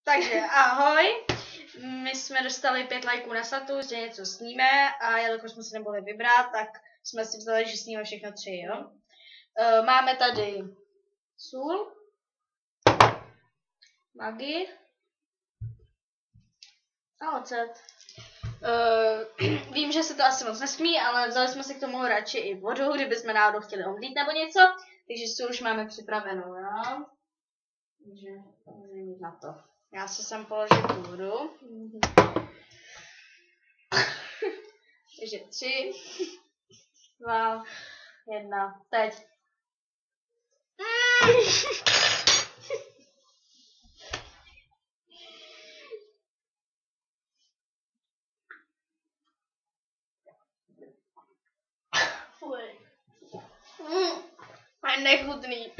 Takže ahoj, my jsme dostali 5 lajků na status, že něco sníme a jelikož jsme si nemohli vybrat, tak jsme si vzali, že sníme všechno 3, jo. Máme tady sůl, magii a ocet. Vím, že se to asi moc nesmí, ale vzali jsme si k tomu radši i vodu, kdybychom náhodou chtěli omdlít nebo něco, takže sůl už máme připravenou, jo. Takže můžeme jít na to. Já si sem položím tu vodu. Takže 3, 2, 1, teď. Fuj. A nechutný.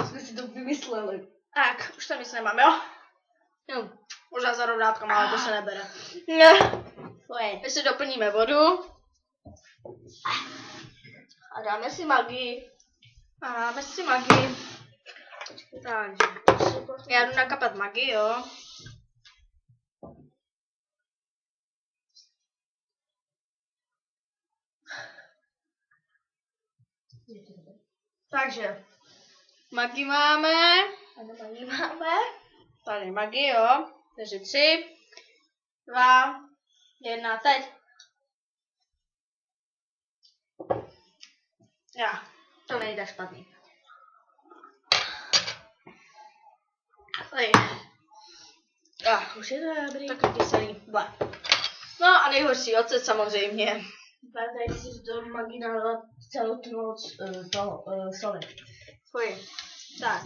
Jsme si to vymysleli. Tak, už to nic nemám, jo? Možná za rovnátkama, ale to se nebere. My si doplníme vodu. A dáme si magii. Takže já jdu nakapat magii, jo? Takže magii máme. Tady magii, jo? Takže 3, 2, 1, teď. Já, to nejde špatný. Tady. Už je to dobrý. Takový kyselý. No a nejhorší ocet samozřejmě. Tady si do magii nalila celou tu noc soli. Fuj. Tak.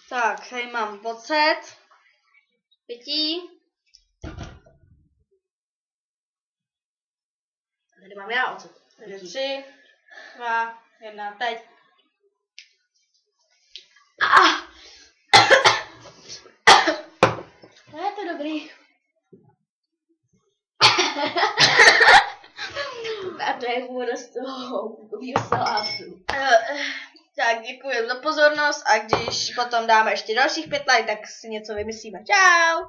Tak, tady mám ocet. Pití. Tady mám já ocet. Takže 3, 2, 1, teď. No je to dobrý. A to je voda z toho salátu. Tak děkuji za pozornost a když potom dáme ještě dalších 5 like, tak si něco vymyslíme. Čau!